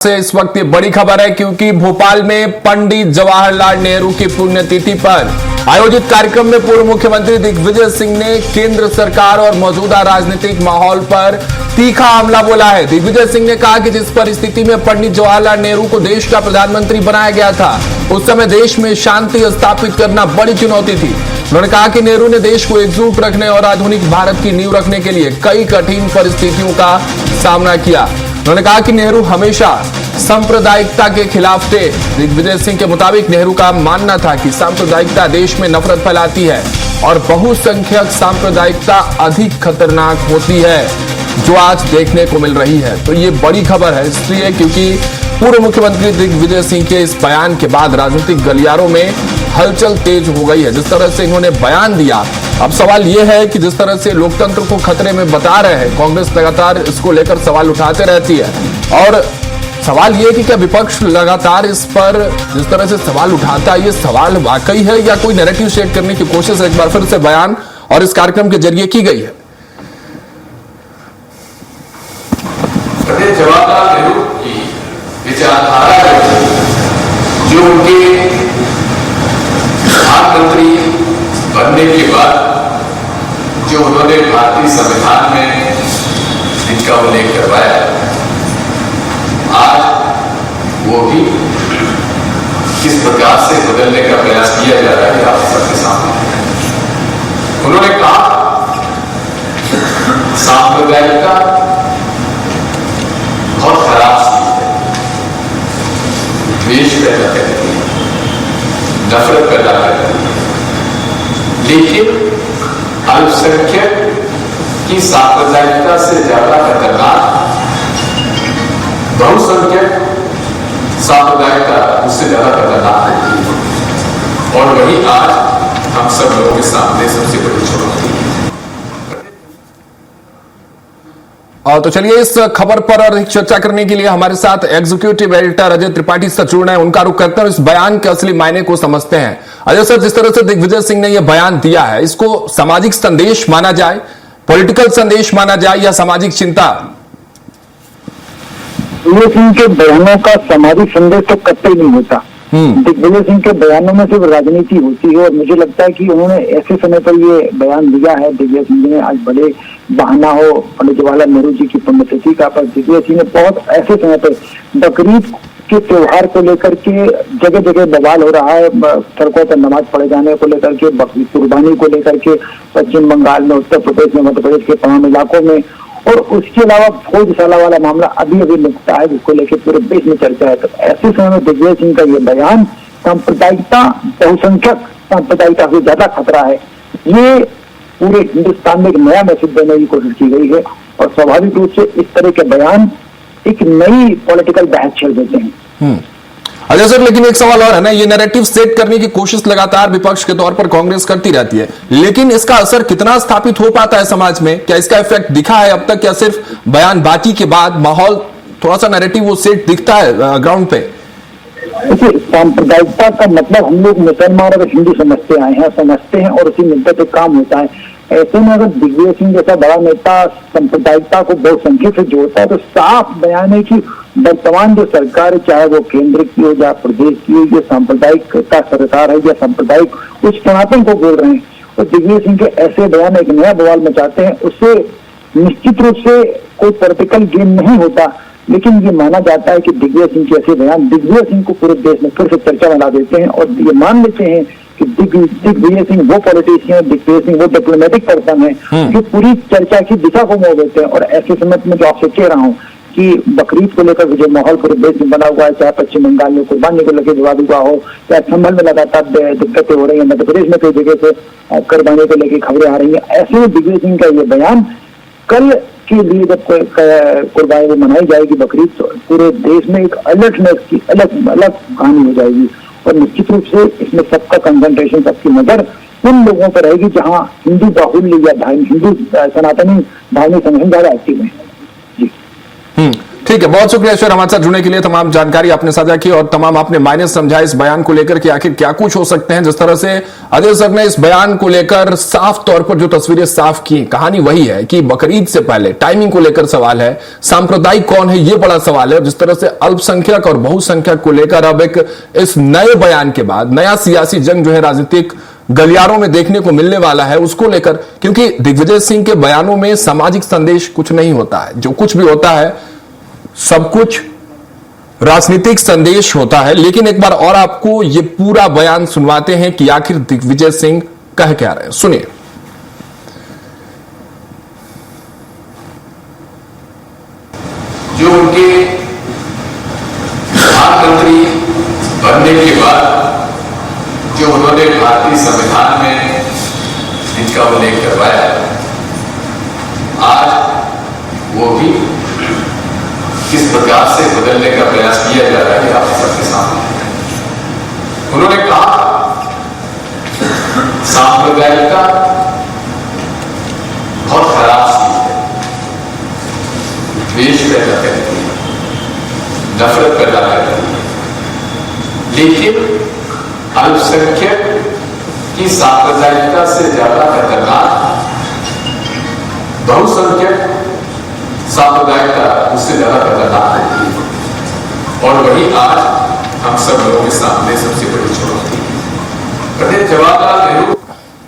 से इस वक्त ये बड़ी खबर है क्योंकि भोपाल में पंडित जवाहरलाल नेहरू की पुण्यतिथि पर आयोजित कार्यक्रम में पूर्व मुख्यमंत्री दिग्विजय सिंह ने केंद्र सरकार और मौजूदा राजनीतिक माहौल पर तीखा हमला बोला है। दिग्विजय सिंह ने कहा कि जिस परिस्थिति में पंडित जवाहरलाल नेहरू को देश का प्रधानमंत्री बनाया गया था, उस समय देश में शांति स्थापित करना बड़ी चुनौती थी। उन्होंने कहा कि नेहरू ने देश को एकजुट रखने और आधुनिक भारत की नींव रखने के लिए कई कठिन परिस्थितियों का सामना किया। उन्होंने कहा कि नेहरू हमेशा सांप्रदायिकता के खिलाफ थे। दिग्विजय सिंह के मुताबिक नेहरू का मानना था कि सांप्रदायिकता देश में नफरत फैलाती है और बहुसंख्यक सांप्रदायिकता अधिक खतरनाक होती है, जो आज देखने को मिल रही है। तो ये बड़ी खबर है इसलिए क्योंकि पूर्व मुख्यमंत्री दिग्विजय सिंह के इस बयान के बाद राजनीतिक गलियारों में हलचल तेज हो गई है। जिस तरह से इन्होंने बयान दिया, अब सवाल यह है कि जिस तरह से लोकतंत्र को खतरे में बता रहे हैं, कांग्रेस लगातार इसको लेकर सवाल उठाते रहती है और सवाल यह कि क्या विपक्ष लगातार इस पर जिस तरह से सवाल उठाता है, ये सवाल वाकई है या कोई नैरेटिव सेट करने की कोशिश एक बार फिर से बयान और इस कार्यक्रम के जरिए की गई है। जवाहरलाल नेहरू की विचारधारा जो उनके प्रधानमंत्री बनने के बाद जो उन्होंने भारतीय संविधान में इनका उल्लेख करवाया, आज वो भी किस प्रकार से बदलने का प्रयास किया जा रहा है आप सबके सामने। उन्होंने कहा सांप्रदायिकता बहुत खराब चीज है, द्वेष पैदा करती है, नफरत पैदा करती है, लेकिन अल्पसंख्यक की सांप्रदायिकता से ज्यादा खतरनाक बहुसंख्यक सांप्रदायिकता उससे ज्यादा खतरनाक है और वही आज हम सब लोगों के सामने सबसे बड़ी चुनौती है। तो चलिए इस खबर पर और चर्चा करने के लिए हमारे साथ executive editor Ajay Tripathi sir जुड़ रहे हैं। उनका रुख करते हैं और इस बयान के असली मायने को समझते हैं। अजय सर, जिस तरह से दिग्विजय सिंह ने यह बयान दिया है, इसको सामाजिक संदेश माना जाए, पॉलिटिकल संदेश माना जाए या सामाजिक चिंता? दिग्विजय सिंह के बयानों का सामाजिक संदेश तो कतई नहीं होता। दिग्विजय सिंह के बयानों में सिर्फ राजनीति होती है और मुझे लगता है कि उन्होंने ऐसे समय पर ये बयान दिया है। दिग्विजय सिंह ने आज बड़े बहाना हो पंडित जवाहरलाल नेहरू जी की पुण्यतिथि का, पर दिग्विजय सिंह ने बहुत ऐसे समय पर बकरीद के त्योहार को लेकर के जगह जगह बवाल हो रहा है, सड़कों पर नमाज पढ़े जाने को लेकर के, बकरी कुर्बानी को लेकर के पश्चिम बंगाल में, उत्तर प्रदेश में, मध्य प्रदेश के तमाम इलाकों में, और उसके अलावा भोजशाला वाला मामला अभी अभी निपटा है जिसको लेकर पूरे देश में चर्चा है। तो ऐसे समय में दिग्विजय सिंह का ये बयान सांप्रदायिकता, बहुसंख्यक सांप्रदायिकता से ज्यादा खतरा है, ये पूरे हिंदुस्तान में एक नया मैसेज देने की कोशिश की गई है और स्वाभाविक रूप से इस तरह के बयान एक नई पॉलिटिकल बहस छेड़ देते हैं। अजय सर, लेकिन एक सवाल और है ना, ये नैरेटिव सेट करने की कोशिश लगातार विपक्ष के तौर पर कांग्रेस करती रहती है, लेकिन इसका असर कितना स्थापित हो पाता है समाज में? क्या इसका इफेक्ट दिखा है अब तक, या सिर्फ बयानबाजी के बाद माहौल थोड़ा सा नैरेटिव वो सेट दिखता है ग्राउंड पे? देखिए, सांप्रदायिकता का मतलब हम लोग मुसलमान और हिंदू समझते आए हैं, समझते हैं और उसी मुद्दे पे काम होता है। ऐसे में अगर दिग्विजय सिंह जैसा बड़ा नेता सांप्रदायिकता को बहुसंख्यक से जोड़ता है तो साफ बयान है कि वर्तमान जो सरकार है, चाहे वो केंद्र की हो या प्रदेश की हो, ये सांप्रदायिक का सरकार है या सांप्रदायिक उस सनातन को बोल रहे हैं। और दिग्विजय सिंह के ऐसे बयान एक नया बवाल मचाते हैं। उससे निश्चित रूप से कोई पॉलिटिकल गेम नहीं होता, लेकिन ये माना जाता है कि दिग्विजय सिंह के ऐसे बयान दिग्विजय सिंह को पूरे देश में फिर से चर्चा में ला देते हैं और ये मान लेते हैं कि दिग्विजय सिंह वो पॉलिटिशियन, दिग्विजय सिंह वो डिप्लोमेटिक पर्सन है जो पूरी चर्चा की दिशा को मोड़ देते हैं। और ऐसे समय में जो आपसे कह रहा हूँ कि बकरीद को लेकर जो माहौल पूरे देश में बना हुआ है, चाहे पश्चिम बंगाल में कुर्बानी को लेकर विवाद हुआ हो या संभल में लगातार दिक्कतें हो रही है, मध्य प्रदेश में कई जगह से कुर्बानी को लेकर खबरें आ रही है, ऐसे में दिग्विजय सिंह का ये बयान कल के लिए जब कुर्बानी मनाई जाएगी बकरीद, तो पूरे देश में एक अलर्टनेस की अलग अलग कहानी हो जाएगी और निश्चित रूप से इसमें सबका कंसंट्रेशन, सबकी नजर उन लोगों पर रहेगी जहां हिंदू बाहुल्य या हिंदू सनातनी धार्मिक संगठन ज्यादा एक्टिव है। जी ठीक है, बहुत शुक्रिया ईश्वर हमारे साथ जुड़ने के लिए। तमाम जानकारी आपने साझा की और तमाम आपने मायने समझा इस बयान को लेकर कि आखिर क्या कुछ हो सकते हैं। जिस तरह से अदिल सर ने इस बयान को लेकर साफ तौर पर जो तस्वीरें साफ की, कहानी वही है कि बकरीद से पहले टाइमिंग को लेकर सवाल है, सांप्रदायिक कौन है ये बड़ा सवाल है। और जिस तरह से अल्पसंख्यक और बहुसंख्यक को लेकर अब एक इस नए बयान के बाद नया सियासी जंग जो है राजनीतिक गलियारों में देखने को मिलने वाला है उसको लेकर, क्योंकि दिग्विजय सिंह के बयानों में सामाजिक संदेश कुछ नहीं होता है। जो कुछ भी होता है सब कुछ राजनीतिक संदेश होता है। लेकिन एक बार और आपको ये पूरा बयान सुनवाते हैं कि आखिर दिग्विजय सिंह कह क्या रहे हैं, सुनिए। जो उनके प्रधानमंत्री बनने के बाद जो उन्होंने भारतीय संविधान में जिनका उल्लेख करवाया, आज वो भी किस प्रकार से बदलने का प्रयास किया जा रहा है आप सबके सामने। उन्होंने कहा सांप्रदायिकता बहुत खराब चीज है, द्वेष पैदा करती है, नफरत पैदा करती है। लेकिन अल्पसंख्यक की सांप्रदायिकता से ज्यादा खतरनाक बहुसंख्यक सांप्रदायिकता उससे ज्यादा खतरनाक होती है। और वही आज हम सब लोगों के सामने सबसे बड़ी चुनौती है। पंडित जवाहरलाल नेहरू